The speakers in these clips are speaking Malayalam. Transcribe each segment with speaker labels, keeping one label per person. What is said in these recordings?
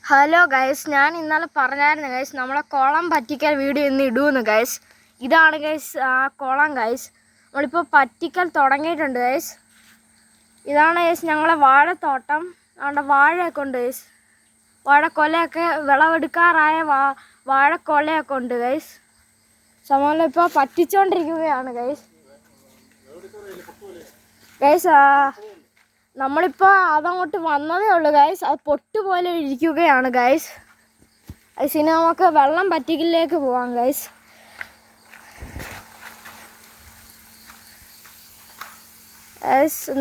Speaker 1: ഹലോ ഗൈസ്, ഞാൻ ഇന്നലെ പറഞ്ഞായിരുന്നു ഗൈസ് നമ്മളെ കുളം പറ്റിക്കൽ വീഡിയോ ഇന്ന് ഇടുമെന്ന് ഗൈസ്. ഇതാണ് ഗൈസ് ആ കുളം ഗൈസ്. നമ്മളിപ്പോൾ പറ്റിക്കൽ തുടങ്ങിയിട്ടുണ്ട് ഗൈസ്. ഇതാണ് ഗൈസ് ഞങ്ങളെ വാഴത്തോട്ടം. അവിടെ വാഴയൊക്കെ ഉണ്ട് ഗൈസ്. വാഴക്കൊലയൊക്കെ വിളവെടുക്കാറായ വാഴക്കൊലയൊക്കെ ഉണ്ട് ഗൈസ്. നമ്മളിപ്പോൾ പറ്റിച്ചുകൊണ്ടിരിക്കുകയാണ് ഗൈസ്. ഗൈസ് നമ്മളിപ്പോൾ അതങ്ങോട്ട് വന്നതേ ഉള്ളൂ ഗൈസ്. അത് പൊട്ടുപോലെ ഇരിക്കുകയാണ് ഗൈസ്. ഇനി നമുക്ക് വെള്ളം പറ്റിക്കലിലേക്ക് പോവാം ഗൈസ്.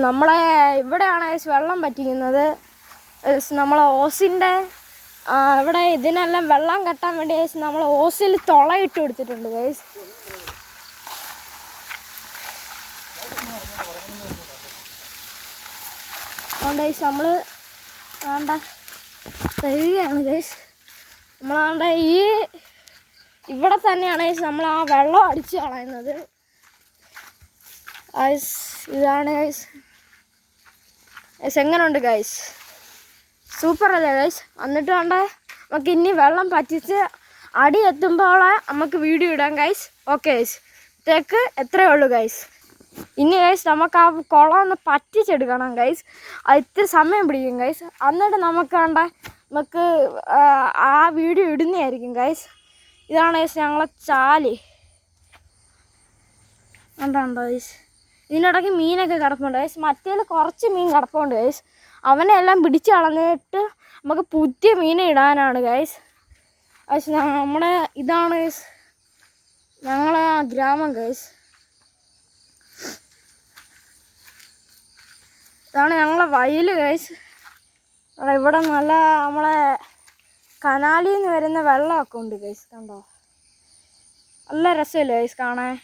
Speaker 1: നമ്മളെ ഇവിടെയാണ് ഗൈസ് വെള്ളം പറ്റിക്കുന്നത്. നമ്മളെ ഓസിൻ്റെ ഇവിടെ ഇതിനെല്ലാം വെള്ളം കെട്ടാൻ വേണ്ടി ഗൈസ് നമ്മൾ ഓസിൽ തുളയിട്ട് കൊടുത്തിട്ടുണ്ട് ഗൈസ്. അതുകൊണ്ട് ഗൈസ് നമ്മൾ വേണ്ട തരികയാണ് ഗൈസ്. നമ്മളാണ്ട ഇവിടെ തന്നെയാണ് ഗൈസ് നമ്മൾ ആ വെള്ളം അടിച്ച് കളയുന്നത് ഗൈസ്. ഇതാണ് ഗൈസ്. ഗൈസ് എങ്ങനെയുണ്ട് ഗൈസ്? സൂപ്പർ അല്ലേ ഗൈസ്? എന്നിട്ട് വേണ്ട നമുക്ക് ഇനി വെള്ളം പറ്റിച്ച് അടി എത്തുമ്പോൾ നമുക്ക് വീഡിയോ ഇടാം ഗൈസ്. ഓക്കെ ഗൈസ്, ഇതേക്ക് എത്രയേ ഉള്ളൂ ഗൈസ്. ഇനി ഗൈസ് നമുക്ക് ആ കുളം ഒന്ന് പറ്റിച്ചെടുക്കണം ഗൈസ്. അത് ഇത്തിരി സമയം പിടിക്കും ഗൈസ്. എന്നിട്ട് നമുക്ക് ആ വീഡിയോ ഇടുന്നതായിരിക്കും ഗൈസ്. ഇതാണ് ഗൈസ് ഞങ്ങളെ ചാല്. കണ്ടോ ഗൈസ്? ഇതിനിടയ്ക്ക് മീനൊക്കെ കിടപ്പുണ്ട് ഗൈസ്. മറ്റേൽ കുറച്ച് മീൻ കിടപ്പുണ്ട് ഗൈസ്. അവനെ എല്ലാം പിടിച്ച് കളഞ്ഞിട്ട് നമുക്ക് പുതിയ മീനെ ഇടാനാണ് ഗൈസ്. ഗൈസ് നമ്മുടെ ഇതാണ് ഗൈസ് ഞങ്ങളെ ഗ്രാമം ഗൈസ്. ഇതാണ് ഞങ്ങളെ വയൽ ഗൈസ്. ഇവിടെ നല്ല നമ്മളെ കനാലിൽ നിന്ന് വരുന്ന വെള്ളമൊക്കെ ഉണ്ട് ഗൈസ്. കണ്ടോ? നല്ല രസമില്ലേ ഗൈസ് കാണാൻ?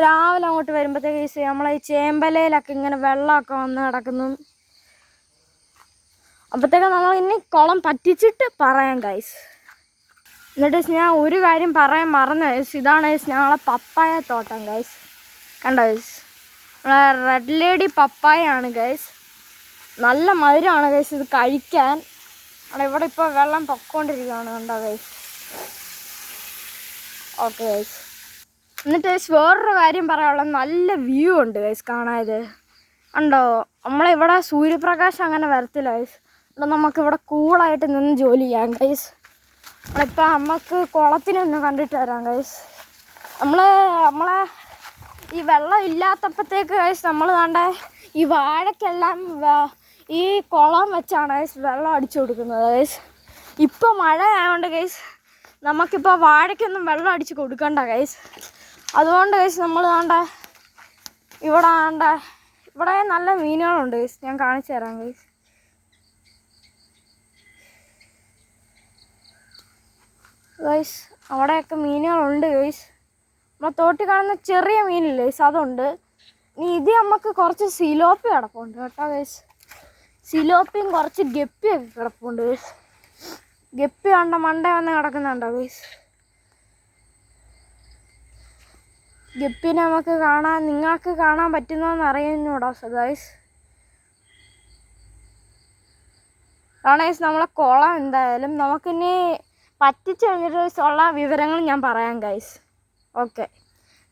Speaker 1: രാവിലെ അങ്ങോട്ട് വരുമ്പോഴത്തേക്ക് ഗൈസ് നമ്മളെ ഈ ചേമ്പലയിലൊക്കെ ഇങ്ങനെ വെള്ളമൊക്കെ വന്ന് കിടക്കുന്നു. അപ്പോഴത്തേക്ക് നമ്മൾ ഇനി കുളം പറ്റിച്ചിട്ട് പറയാം ഗൈസ്. എന്നിട്ട് ഞാൻ ഒരു കാര്യം പറയാൻ മറന്നു ഗൈസ്. ഇതാണ് ഗൈസ് ഞങ്ങളെ പപ്പായ തോട്ടം ഗൈസ്. കണ്ടോ ഗൈസ്? റെഡ് ലേഡി പപ്പായാണ് ഗൈസ്. നല്ല മധുരമാണ് ഗൈസ് ഇത് കഴിക്കാൻ. ഇവിടെ ഇപ്പോൾ വെള്ളം പൊക്കോണ്ടിരിക്കുകയാണ്. കണ്ടോ ഗൈസ്? Okay guys. എന്നിട്ട് ഗൈസ് വേറൊരു കാര്യം പറയാനുള്ളത്, നല്ല വ്യൂ ഉണ്ട് ഗൈസ് കാണാൻ. കണ്ടോ? നമ്മളിവിടെ സൂര്യപ്രകാശം അങ്ങനെ വരത്തില്ല ഗൈസ്. ഇവിടെ നമുക്കിവിടെ കൂളായിട്ട് നിന്ന് ജോലി ചെയ്യാം ഗൈസ്. നമ്മളിപ്പോൾ നമുക്ക് കുളത്തിനൊന്ന് കണ്ടിട്ട് വരാം ഗൈസ്. നമ്മളെ ഈ വെള്ളം ഇല്ലാത്തപ്പോഴത്തേക്ക് ഗൈസ് നമ്മൾ കണ്ട ഈ വാഴക്കെല്ലാം ഈ കുളം വെച്ചാണ് ഗൈസ് വെള്ളം അടിച്ചു കൊടുക്കുന്നത് ഗൈസ്. ഇപ്പോൾ മഴ ആയതുകൊണ്ട് ഗൈസ് നമുക്കിപ്പോൾ വാഴയ്ക്കൊന്നും വെള്ളം അടിച്ച് കൊടുക്കണ്ട ഗൈസ്. അതുകൊണ്ട് ഗൈസ് നമ്മൾ ഇവിടെ നല്ല മീനുകളുണ്ട് ഗൈസ്. ഞാൻ കാണിച്ചു തരാം ഗൈസ്. ഗൈസ് അവിടെയൊക്കെ മീനുകളുണ്ട് ഗൈസ്. നമ്മളെ തോട്ടിൽ കാണുന്ന ചെറിയ മീനില്ലേ ഗൈസ്, അതുണ്ട്. ഇനി ഇത് നമുക്ക് കുറച്ച് സിലോപ്പി കിടപ്പുണ്ട് കേട്ടോ ഗൈസ്. സിലോപ്പിയും കുറച്ച് ഗപ്പിയൊക്കെ കിടപ്പുണ്ട് ഗൈസ്. ഗപ്പി മണ്ട വന്ന് കിടക്കുന്നുണ്ടോ ഗൈസ്? ഗപ്പിനെ നമുക്ക് നിങ്ങൾക്ക് കാണാൻ പറ്റുന്നതെന്ന് അറിയുന്നൂടാ ഗൈസ്. കാരണം ഗൈസ് നമ്മളെ കുളം എന്തായാലും നമുക്കിനി പറ്റിച്ച് കഴിഞ്ഞിട്ട് ഉള്ള വിവരങ്ങൾ ഞാൻ പറയാം ഗൈസ്. ഓക്കെ,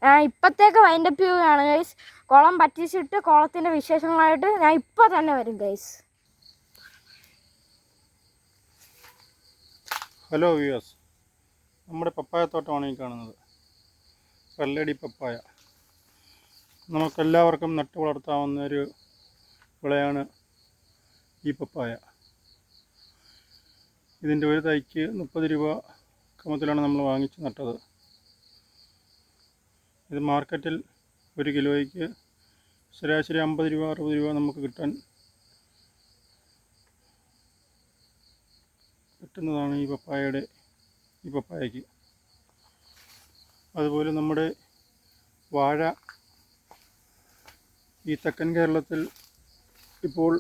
Speaker 1: ഞാൻ ഇപ്പോഴത്തേക്ക് വൈൻഡപ്പ് ചെയ്യുകയാണ് ഗൈസ്. കുളം പറ്റിച്ചിട്ട് കുളത്തിൻ്റെ വിശേഷങ്ങളായിട്ട് ഞാൻ ഇപ്പോൾ തന്നെ വരും ഗൈസ്.
Speaker 2: ഹലോ വ്യൂവേഴ്സ്, നമ്മുടെ പപ്പായ തോട്ടമാണ് ഈ കാണുന്നത്. റെഡ് പപ്പായ നമുക്കെല്ലാവർക്കും നട്ടു വളർത്താവുന്ന ഒരു വിളയാണ് ഈ പപ്പായ. ഇതിൻ്റെ ഒരു തൈക്ക് 30 രൂപ ക്രമത്തിലാണ് നമ്മൾ വാങ്ങിച്ച് നട്ടത്. ഇത് മാർക്കറ്റിൽ 1 കിലോയ്ക്ക് ശരാശരി 50 രൂപ 60 രൂപ നമുക്ക് കിട്ടുന്നതാണ് ഈ പപ്പായയ്ക്ക്. അതുപോലെ നമ്മുടെ വാഴ ഈ തെക്കൻ കേരളത്തിൽ ഇപ്പോൾ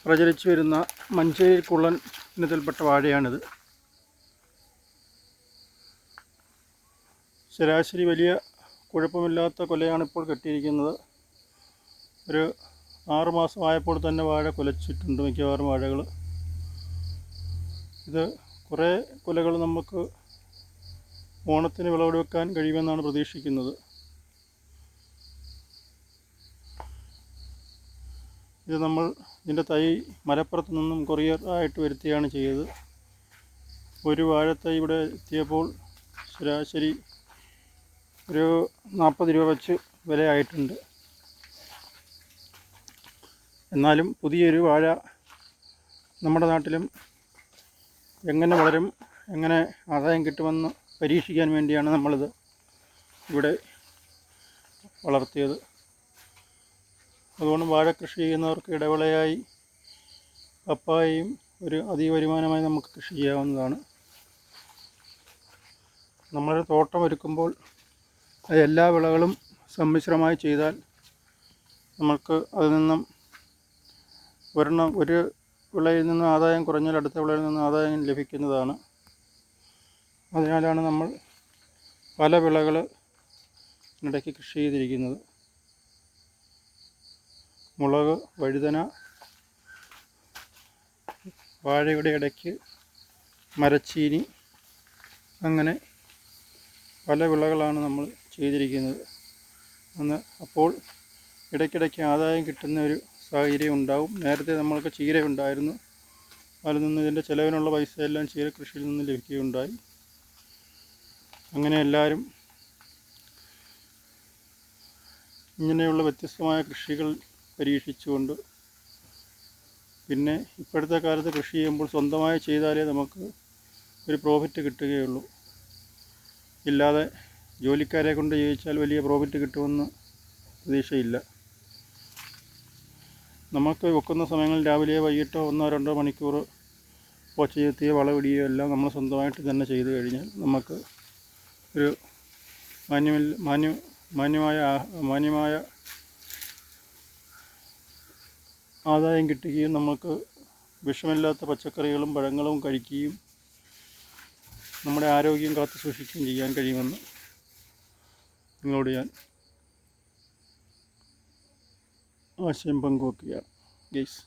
Speaker 2: പ്രചരിച്ചു വരുന്ന മഞ്ചേരി കുള്ളൻ ഇനത്തിൽപ്പെട്ട വാഴയാണിത്. ശരാശരി വലിയ കുഴപ്പമില്ലാത്ത കൊലയാണ് ഇപ്പോൾ കെട്ടിയിരിക്കുന്നത്. ഒരു 6 മാസം ആയപ്പോൾ തന്നെ വാഴ കുലച്ചിട്ടുണ്ട് മിക്കവാറും വാഴകൾ. ഇത് കുറേ കുലകൾ നമുക്ക് ഓണത്തിന് വിളവെടുക്കാൻ കഴിയുമെന്നാണ് പ്രതീക്ഷിക്കുന്നത്. ഇത് നമ്മൾ ഇതിൻ്റെ തൈ മലപ്പുറത്ത് നിന്നും കൊറിയർ ആയിട്ട് വരുത്തുകയാണ് ചെയ്തത്. ഒരു വാഴത്തൈ ഇവിടെ എത്തിയപ്പോൾ ശരാശരി ഒരു 40 രൂപ വെച്ച് വിലയായിട്ടുണ്ട്. എന്നാലും പുതിയൊരു വാഴ നമ്മുടെ നാട്ടിലും എങ്ങനെ വളരും, എങ്ങനെ ആദായം കിട്ടുമെന്ന് പരീക്ഷിക്കാൻ വേണ്ടിയാണ് നമ്മളിത് ഇവിടെ വളർത്തിയത്. അതുകൊണ്ട് വാഴ കൃഷി ചെയ്യുന്നവർക്ക് ഇടവിളയായി പപ്പായയും ഒരു അധിക വരുമാനമായി നമുക്ക് കൃഷി ചെയ്യാവുന്നതാണ്. നമ്മളൊരു തോട്ടം ഒരുക്കുമ്പോൾ എല്ലാ വിളകളും സമ്മിശ്രമായി ചെയ്താൽ നമുക്ക് അതിൽ നിന്നും ഒരു വിളയിൽ നിന്ന് ആദായം കുറഞ്ഞാൽ അടുത്ത വിളയിൽ നിന്ന് ആദായം ലഭിക്കുന്നതാണ്. അതിനാലാണ് നമ്മൾ പല വിളകൾ ഇടയ്ക്ക് കൃഷി ചെയ്തിരിക്കുന്നത്. മുളക്, വഴുതന, വാഴയുടെ ഇടയ്ക്ക് മരച്ചീനി, അങ്ങനെ പല വിളകളാണ് നമ്മൾ ചെയ്തിരിക്കുന്നത്. അപ്പോൾ ഇടയ്ക്കിടയ്ക്ക് ആദായം കിട്ടുന്ന ഒരു സാഹചര്യം ഉണ്ടാവും. നേരത്തെ നമ്മൾക്ക് ചീര ഉണ്ടായിരുന്നു. അതിൽ നിന്ന് ഇതിൻ്റെ ചിലവിനുള്ള പൈസയെല്ലാം ചീര കൃഷിയിൽ നിന്ന് ലഭിക്കുകയുണ്ടായി. അങ്ങനെ എല്ലാവരും ഇങ്ങനെയുള്ള വ്യത്യസ്തമായ കൃഷികൾ പരീക്ഷിച്ചുകൊണ്ട്, പിന്നെ ഇപ്പോഴത്തെ കാലത്ത് കൃഷി ചെയ്യുമ്പോൾ സ്വന്തമായി ചെയ്താലേ നമുക്ക് ഒരു പ്രോഫിറ്റ് കിട്ടുകയുള്ളൂ. ഇല്ലാതെ ജോലിക്കാരെ കൊണ്ട് ചെയ്യിച്ചാൽ വലിയ പ്രോഫിറ്റ് കിട്ടുമെന്ന് പ്രതീക്ഷയില്ല. നമുക്ക് വെക്കുന്ന സമയങ്ങളിൽ രാവിലെയോ വൈകിട്ടോ 1-2 മണിക്കൂർ പോച്ച ചെത്തിയോ വളമിടുകയോ എല്ലാം നമ്മൾ സ്വന്തമായിട്ട് തന്നെ ചെയ്തു കഴിഞ്ഞാൽ നമുക്ക് ഒരു മാന്യമായ ആദായം കിട്ടുകയും നമുക്ക് വിഷമില്ലാത്ത പച്ചക്കറികളും പഴങ്ങളും കഴിക്കുകയും നമ്മുടെ ആരോഗ്യം കാത്തു സൂക്ഷിക്കുകയും ചെയ്യാൻ കഴിയുമെന്ന് നിങ്ങളോട് ഞാൻ ആശയം പങ്കുവെക്കുകയാണ്. ഗൈസ്,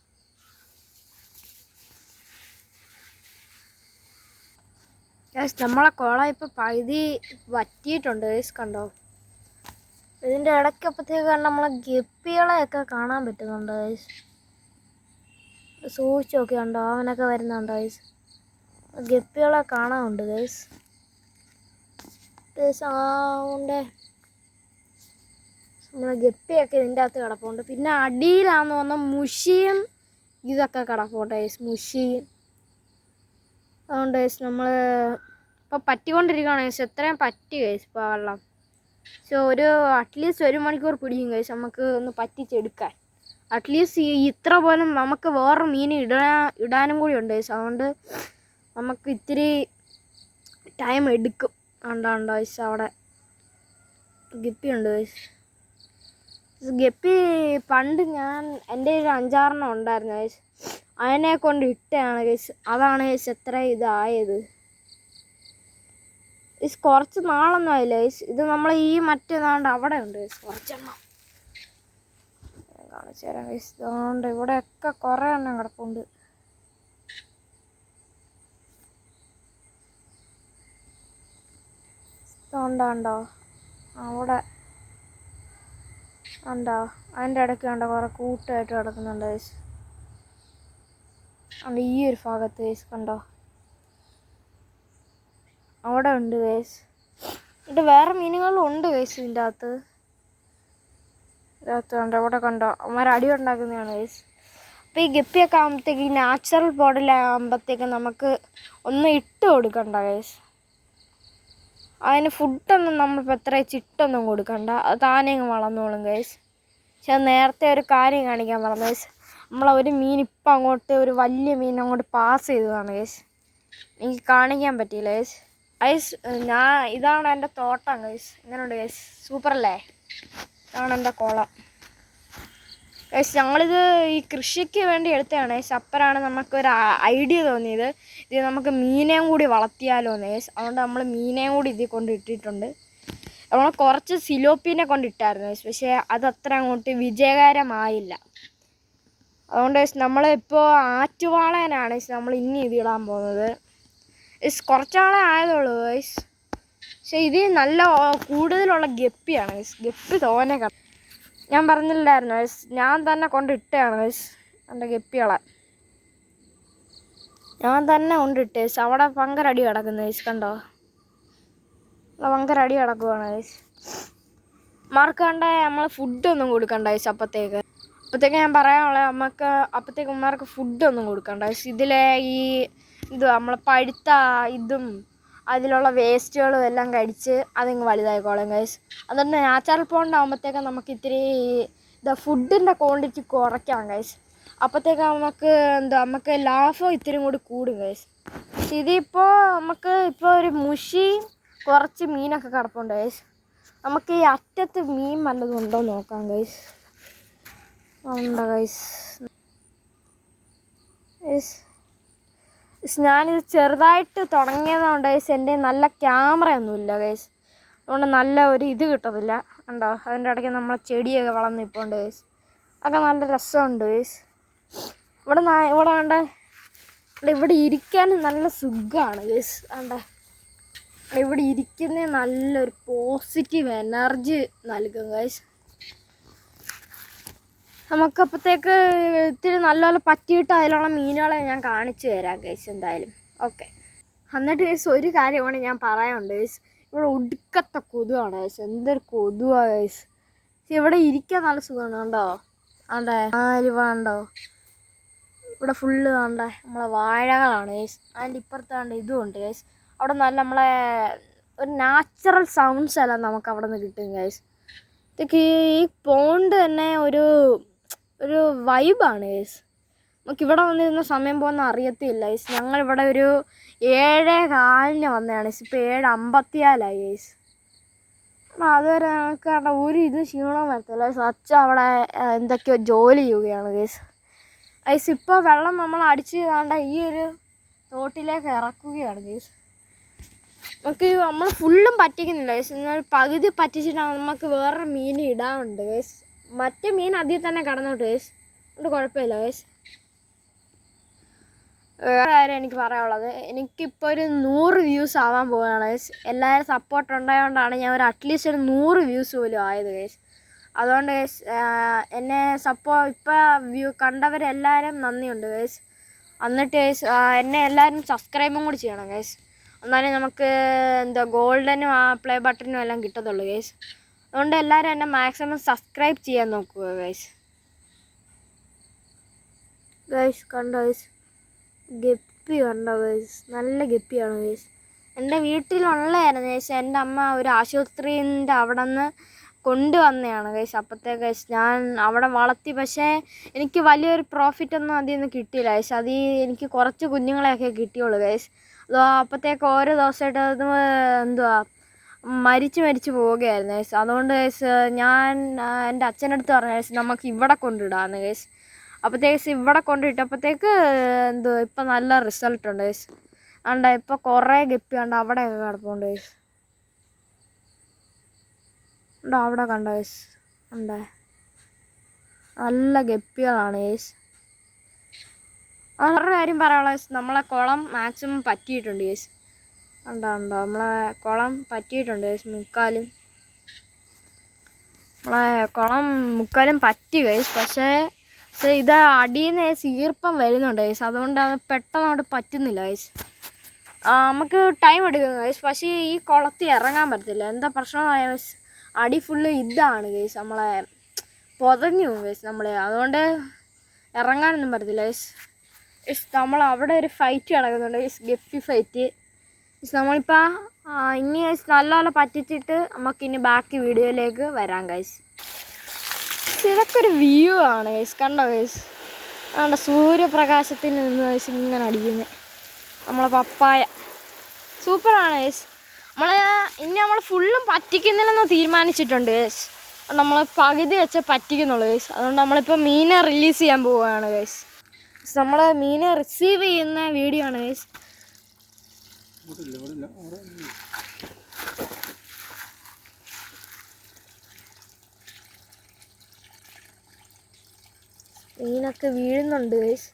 Speaker 1: നമ്മളെ കുളം ഇപ്പം പകുതി വറ്റിയിട്ടുണ്ട് ഗൈസ്, കണ്ടോ? ഇതിൻ്റെ ഇടയ്ക്കപ്പത്തേക്ക് നമ്മളെ ഗപ്പികളെയൊക്കെ കാണാൻ പറ്റുന്നുണ്ട് ഗൈസ്. സൂക്ഷിച്ച് നോക്കി കണ്ടോ, അവനൊക്കെ വരുന്നുണ്ടോ ഗൈസ്? ഗപ്പികളെ കാണാനുണ്ട് ഗൈസ്. അതുകൊണ്ട് നമ്മളെ ഗപ്പിയൊക്കെ ഇതിൻ്റെ അകത്ത് കിടപ്പുണ്ട്. പിന്നെ അടിയിലാന്ന് പറഞ്ഞാൽ മുഷിയും ഇതൊക്കെ കിടപ്പുണ്ട് ഗൈസ്, മുഷിയും. അതുകൊണ്ട് ഗൈസ് നമ്മൾ ഇപ്പോൾ പറ്റിക്കൊണ്ടിരിക്കുകയാണ് ഗൈസ്. എത്രയും പറ്റി ഗൈസ് ഇപ്പോൾ വെള്ളം. സോ അറ്റ്ലീസ്റ്റ് 1 മണിക്കൂർ പിടിക്കും ഗൈസ് നമുക്ക് ഒന്ന് പറ്റിച്ചെടുക്കാൻ. അറ്റ്ലീസ്റ്റ് ഇത്ര പോലും നമുക്ക് വേറെ മീൻ ഇടാനും കൂടി ഉണ്ട് ഗൈസ്. അതുകൊണ്ട് നമുക്ക് ഇത്തിരി ടൈം എടുക്കും. ഉണ്ടോ ഗൈസ്, അവിടെ ഗപ്പിയുണ്ട് ഗൈസ്. ഗപ്പി പണ്ട് എൻ്റെ ഒരു 5-6 ഉണ്ടായിരുന്നു ഗൈസ്. അതിനെ കൊണ്ട് ഇട്ടതാണ് ഗൈസ്. അതാണ് ഗൈസ് എത്ര ഇതായത്. കുറച്ച് നാളൊന്നും ആയില്ല ഗൈസ്. ഇത് നമ്മൾ ഈ മറ്റേതാണ്ട് അവിടെ ഉണ്ട് ഗൈസ് കുറച്ചെണ്ണം. കാണിച്ചു തരാം ഗൈസ്. അതുകൊണ്ട് ഇവിടെയൊക്കെ കുറേ എണ്ണം കിടപ്പുണ്ട്. ഉണ്ടോ അവിടെ ഉണ്ടോ? അതിൻ്റെ ഇടയ്ക്ക് കണ്ടോ കുറേ കൂട്ടായിട്ട് കിടക്കുന്നുണ്ട് ഗൈസ്. ഉണ്ട് ഈ ഒരു ഭാഗത്ത് ഗൈസ്, കണ്ടോ? അവിടെ ഉണ്ട് ഗൈസ്. ഇത് വേറെ മീനുകളും ഉണ്ട് ഗൈസ് ഇതിൻ്റെ അകത്ത്. കണ്ടോ, ഇവിടെ കണ്ടോ അവന്മാർ അടി ഉണ്ടാക്കുന്നതാണ് ഗൈസ്. അപ്പോൾ ഈ ഗപ്പിയൊക്കെ ആകുമ്പോഴത്തേക്ക് ഈ നാച്ചുറൽ ബോർഡിലാകുമ്പോഴത്തേക്ക് നമുക്ക് ഒന്നും ഇട്ട് കൊടുക്കണ്ട ഗൈസ്. അതിന് ഫുഡൊന്നും നമ്മളിപ്പോൾ എത്ര ചിട്ടൊന്നും കൊടുക്കണ്ട, അത് താനേ വളർന്നോളും ഗൈസ്. പക്ഷെ അത് നേരത്തെ ഒരു കാര്യം കാണിക്കാൻ പറഞ്ഞു ഗൈസ്. ഒരു മീൻ ഇപ്പം അങ്ങോട്ട് ഒരു വലിയ മീൻ അങ്ങോട്ട് പാസ് ചെയ്തതാണ് ഗൈസ്. എനിക്ക് കാണിക്കാൻ പറ്റിയില്ല ഗൈസ്. ഇതാണ് എൻ്റെ തോട്ടം ഗൈസ്. എങ്ങനെയുണ്ട് ഗൈസ്? സൂപ്പറല്ലേ? ഇതാണ് എൻ്റെ കുളം ഗൈസ്. ഞങ്ങളിത് ഈ കൃഷിക്ക് വേണ്ടി എടുത്തതാണ് ഗൈസ്. അപ്പോഴാണ് നമുക്കൊരു ഐഡിയ തോന്നിയത്, ഇത് നമുക്ക് മീനെയും കൂടി വളർത്തിയാലോ എന്ന് ഗൈസ്. അതുകൊണ്ട് നമ്മൾ മീനെയും കൂടി ഇതിൽ കൊണ്ട് ഇട്ടിട്ടുണ്ട്. നമ്മൾ കുറച്ച് സിലോപ്പീനെ കൊണ്ടിട്ടായിരുന്നു ഗൈസ്. പക്ഷേ അതത്ര അങ്ങോട്ട് വിജയകരമായില്ല. അതുകൊണ്ട് ഗൈസ് നമ്മളിപ്പോൾ ആറ്റുവാളേനാണ് ഗൈസ് നമ്മൾ ഇനി ഇതിടാൻ പോകുന്നത്. കുറച്ചാളെ ആയതുള്ളൂ ഗൈസ്. പക്ഷെ ഇത് നല്ല കൂടുതലുള്ള ഗപ്പിയാണ് ഗൈസ്. ഗപ്പി തോനെ ഞാൻ പറഞ്ഞില്ലായിരുന്നു ഗൈസ്, ഞാൻ തന്നെ കൊണ്ടിട്ടാണ് ഗൈസ് എൻ്റെ ഗപ്പികളെ. ഞാൻ തന്നെ കൊണ്ടിട്ട് ഗൈസ്. അവിടെ ഭയങ്കര അടി കിടക്കുന്നു ഗൈസ്, കണ്ടോ? അവിടെ ഭയങ്കര അടി കിടക്കുവാണ് ഗൈസ്. മാർക്കണ്ട നമ്മൾ ഫുഡൊന്നും കൊടുക്കണ്ട ഗൈസ്. അപ്പോഴത്തേക്ക് ഞാൻ പറയാനുള്ളത്, അപ്പോഴത്തേക്ക് ഉമ്മാർക്ക് ഫുഡൊന്നും കൊടുക്കണ്ട ഗൈസ്. ഇതിലെ ഈ നമ്മൾ പഴുത്ത ഇതും അതിലുള്ള വേസ്റ്റുകളും എല്ലാം കഴിച്ച് അതിങ്ങ് വലുതായിക്കോളും ഗൈസ്. അതുകൊണ്ട് നാച്ചുറൽ പോണ്ട് ആകുമ്പോഴത്തേക്കും നമുക്ക് ഇത്തിരി ഫുഡിൻ്റെ ക്വാണ്ടിറ്റി കുറയ്ക്കാം ഗൈസ്. അപ്പോഴത്തേക്ക് നമുക്ക് ലാഭം ഇത്തിരി കൂടി കൂടും ഗൈസ്. ഇതിപ്പോൾ നമുക്ക് ഇപ്പോൾ ഒരു മുഷി കുറച്ച് മീനൊക്കെ കിടപ്പുണ്ട് ഗൈസ്. നമുക്ക് ഈ അറ്റത്ത് മീൻ വല്ലതും ഉണ്ടോ നോക്കാം ഗൈസ്. ഉണ്ടോ ഗൈസ്? ഞാനിത് ചെറുതായിട്ട് തുടങ്ങിയതുകൊണ്ട് ഗൈസ് എൻ്റെ നല്ല ക്യാമറയൊന്നുമില്ല ഗൈസ്. അതുകൊണ്ട് നല്ല ഒരു ഇത് കിട്ടത്തില്ല. ഉണ്ടോ? അതിൻ്റെ ഇടയ്ക്ക് നമ്മളെ ചെടിയൊക്കെ വളർന്നിപ്പോണ്ട് ഗൈസ്. അതൊക്കെ നല്ല രസമുണ്ട് ഗൈസ്. ഇവിടെ ഇരിക്കാൻ നല്ല സുഖമാണ് ഗൈസ്. ഇവിടെ ഇരിക്കുന്ന നല്ലൊരു പോസിറ്റീവ് എനർജി നൽകും ഗൈസ്. നമുക്കപ്പോഴത്തേക്ക് ഇത്തിരി നല്ലപോലെ പറ്റിയിട്ട് അതിലുള്ള മീനുകളെ ഞാൻ കാണിച്ചു തരാം ഗൈസ് എന്തായാലും. ഓക്കെ, എന്നിട്ട് ഗൈസ് ഒരു കാര്യമാണ് ഞാൻ പറയാനുണ്ട് ഗൈസ്. ഇവിടെ ഒടുക്കത്തെ കൊതുവാണ് ഗൈസ്. എന്തൊരു കൊതുവാണ് ഗൈസ്. ഇവിടെ ഇരിക്കാൻ നല്ല സുഖമാണ്. കണ്ടോ? കണ്ടോ? ഇവിടെ ഫുള്ള് നമ്മളെ വാഴകളാണ് ഗൈസ്. അതിൻ്റെ ഇപ്പുറത്താണ്ട് ഇതുമുണ്ട് ഗൈസ്. അവിടെ നല്ല നമ്മളെ ഒരു നാച്ചുറൽ സൗണ്ട്സ് എല്ലാം നമുക്ക് അവിടെ നിന്ന് കിട്ടും ഗൈസ്. ഇതൊക്കെ ഈ പോണ്ട് തന്നെ ഒരു വൈബാണ് ഗൈസ്. നമുക്കിവിടെ വന്നിരുന്ന സമയം പോകുന്ന അറിയത്തില്ല ഗൈസ്. ഞങ്ങളിവിടെ ഒരു 7:15 വന്നതാണ് ഗൈസ്. ഇപ്പോൾ 7:54 ഗൈസ്. അതുവരെ ഞങ്ങൾക്ക് ഒരു ഇത് ക്ഷീണം വരത്തില്ല ഗൈസ്. അച്ഛൻ അവിടെ എന്തൊക്കെയോ ജോലി ചെയ്യുകയാണ് ഗൈസ്. ഗൈസ് ഇപ്പോൾ വെള്ളം നമ്മൾ അടിച്ച് ഈ ഒരു തോട്ടിലേക്ക് ഇറക്കുകയാണ് ഗൈസ്. നമ്മൾ ഫുള്ളും പറ്റിക്കുന്നില്ല ഗൈസ്. എന്നാൽ പകുതി പറ്റിച്ചിട്ടാണ് നമുക്ക് വേറെ മീൻ ഇടാറുണ്ട് ഗൈസ്. മറ്റേ മീൻ അതിൽ തന്നെ കടന്നോട്ട് ഗൈസ്. അതുകൊണ്ട് കുഴപ്പമില്ല ഗൈസ്. വേറെ കാര്യം എനിക്ക് പറയാനുള്ളത്, എനിക്കിപ്പോൾ ഒരു 100 വ്യൂസ് ആവാൻ പോവുകയാണ് ഗൈസ്. എല്ലാവരും സപ്പോർട്ട് ഉണ്ടായതുകൊണ്ടാണ് ഞാൻ അറ്റ്ലീസ്റ്റ് ഒരു 100 വ്യൂസ് പോലും ആയത് ഗൈസ്. അതുകൊണ്ട് ഗൈസ് എന്നെ ഇപ്പോൾ കണ്ടവരെല്ലാവരും നന്ദിയുണ്ട് ഗൈസ്. എന്നിട്ട് ഗൈസ് എന്നെ എല്ലാവരും സബ്സ്ക്രൈബും കൂടി ചെയ്യണം ഗൈസ്. എന്നാലും നമുക്ക് ഗോൾഡനും പ്ലേ ബട്ടനും എല്ലാം കിട്ടത്തുള്ളൂ ഗൈസ്. അതുകൊണ്ട് എല്ലാവരും എന്നെ മാക്സിമം സബ്സ്ക്രൈബ് ചെയ്യാൻ നോക്കുക ഗൈസ്. കണ്ടോ ഗൈസ്? ഗപ്പി കണ്ടോ ഗൈസ്? നല്ല ഗപ്പിയാണ് ഗൈസ്. എൻ്റെ വീട്ടിലുള്ളതായിരുന്നു ഗൈസ്. എൻ്റെ അമ്മ ഒരു ആശുപത്രിൻ്റെ അവിടെ നിന്ന് കൊണ്ടുവന്നതാണ് ഗൈസ്. അപ്പോഴത്തേക്ക് ഗൈസ് ഞാൻ അവിടെ വളർത്തി. പക്ഷേ എനിക്ക് വലിയൊരു പ്രോഫിറ്റൊന്നും അതിൽ നിന്ന് കിട്ടിയില്ല ഗൈസ്. എനിക്ക് കുറച്ച് കുഞ്ഞുങ്ങളെയൊക്കെ കിട്ടിയുള്ളൂ ഗൈസ്. അപ്പോഴത്തേക്ക് ഓരോ ദിവസമായിട്ട് അത് മരിച്ചു പോവുകയായിരുന്നു ഗൈസ്. അതുകൊണ്ട് ഗൈസ് ഞാൻ എൻ്റെ അച്ഛൻ്റെ അടുത്ത് പറഞ്ഞു ഗൈസ് നമുക്ക് ഇവിടെ കൊണ്ടിടാമെന്ന് ഗൈസ്. അപ്പോഴത്തേക്ക് ഇവിടെ കൊണ്ടിട്ടപ്പോഴത്തേക്ക് ഇപ്പം നല്ല റിസൾട്ട് ഉണ്ട് ഗൈസ്. ഇപ്പോൾ കുറേ ഗപ്പി ഉണ്ട് അവിടെയൊക്കെ കിടപ്പുണ്ട് ഗൈസ്. അവിടെ കണ്ടോ ഗൈസ്? നല്ല ഗപ്പികളാണ് ഗൈസ്. വേറൊരു കാര്യം പറയാനുള്ള ഗൈസ്, നമ്മളെ കുളം മാക്സിമം പറ്റിയിട്ടുണ്ട് ഗൈസ്. നമ്മളെ കുളം പറ്റിയിട്ടുണ്ട് ഗൈസ്. നമ്മളെ കുളം മുക്കാലും പറ്റി ഗൈസ്. പക്ഷേ ഇത് അടിയിൽ നിന്ന് ഈർപ്പം വരുന്നുണ്ട് ഗൈസ്. അതുകൊണ്ട് അത് പെട്ടെന്ന് അവിടെ പറ്റുന്നില്ല ഗൈസ്. നമുക്ക് ടൈം എടുക്കും ഗൈസ്. പക്ഷേ ഈ കുളത്തിൽ ഇറങ്ങാൻ പറ്റത്തില്ല. എന്താ പ്രശ്നമായ ഗൈസ്? അടി ഫുള്ള് ഇതാണ് ഗൈസ്. നമ്മളെ പൊതഞ്ഞു പോകും ഗൈസ് അതുകൊണ്ട് ഇറങ്ങാനൊന്നും പറ്റത്തില്ല ഗൈസ്. നമ്മൾ അവിടെ ഒരു ഫൈറ്റ് നടക്കുന്നുണ്ട് ഗൈസ്, ഗപ്പി ഫൈറ്റ്. നമ്മളിപ്പോൾ ഇനി ഗൈസ് നല്ലപോലെ പറ്റിച്ചിട്ട് നമുക്കിനി ബാക്കി വീഡിയോയിലേക്ക് വരാം ഗൈസ്. ഇതൊക്കെ ഒരു വ്യൂ ആണ് ഗൈസ്. കണ്ടോ ഗൈസ്? സൂര്യപ്രകാശത്തിൽ നിന്ന് ഗൈസ് ഇങ്ങനെ അടിക്കുന്നത് നമ്മളെ പപ്പായ സൂപ്പറാണ് ഗൈസ്. നമ്മൾ ഫുള്ളും പറ്റിക്കുന്നില്ലെന്ന് തീരുമാനിച്ചിട്ടുണ്ട് ഗൈസ്. നമ്മൾ പകുതി വെച്ച് പറ്റിക്കുന്നുള്ളൂ ഗൈസ്. അതുകൊണ്ട് നമ്മളിപ്പോൾ മീനെ റിലീസ് ചെയ്യാൻ പോവുകയാണ് ഗൈസ്. നമ്മൾ മീനെ റിസീവ് ചെയ്യുന്ന വീഡിയോ ആണ് ഗൈസ്. മീനൊക്കെ വീഴുന്നുണ്ട് ഗൈസ്.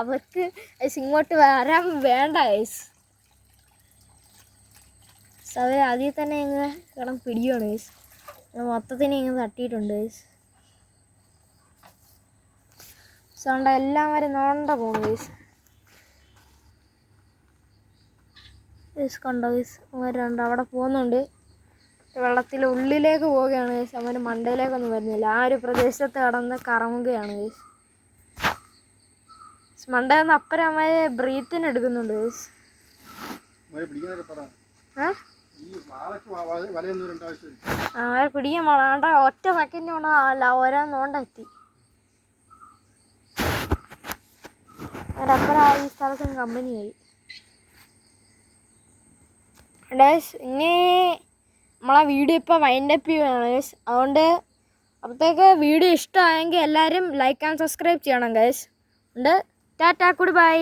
Speaker 1: അവർക്ക് ഇങ്ങോട്ട് വരാൻ വേണ്ട ഗൈസ്. അവർ ആദ്യം തന്നെ ഇങ്ങനെ കിടന്ന് പിടിയാണ് ഗൈസ്. മൊത്തത്തിന് ഇങ്ങനെ തട്ടിയിട്ടുണ്ട് ഗൈസ്. സോണ്ട എല്ലാം വരെ നോണ്ട പോകും ഗൈസ്. ഗൈസ് കണ്ടോ ഗൈസ്, അവരുണ്ട് അവിടെ പോകുന്നുണ്ട്. വെള്ളത്തിൽ ഉള്ളിലേക്ക് പോവുകയാണ് ഗൈസ്. അവന് മണ്ടയിലേക്കൊന്നും വരുന്നില്ല. ആ ഒരു പ്രദേശത്ത് കടന്ന് കറങ്ങുകയാണ് ഗൈസ്. മണ്ടയിൽ നിന്ന് അപ്പരമ്മയെ ബ്രീത്തിന് എടുക്കുന്നുണ്ട് ഗൈസ്. അവരെ പിടിക്കാൻ വേണ്ട, ഒറ്റ സെക്കൻഡ് കൊണ്ട് ഓരോ നോണ്ടെത്തി. അവരപ്പുറം ഈ സ്ഥലത്തിന് കമ്പനിയായി ഗൈസ്. ഇനി നമ്മളെ വീഡിയോ ഇപ്പോൾ വൈൻഡപ്പ് ചെയ്യുകയാണ് ഗൈസ്. അതുകൊണ്ട് അപ്പോഴത്തേക്ക് വീഡിയോ ഇഷ്ടമായെങ്കിൽ എല്ലാവരും ലൈക്ക് ആൻഡ് സബ്സ്ക്രൈബ് ചെയ്യണം ഗൈസ്. ഉണ്ട് ടാറ്റാ, ഗുഡ് ബൈ.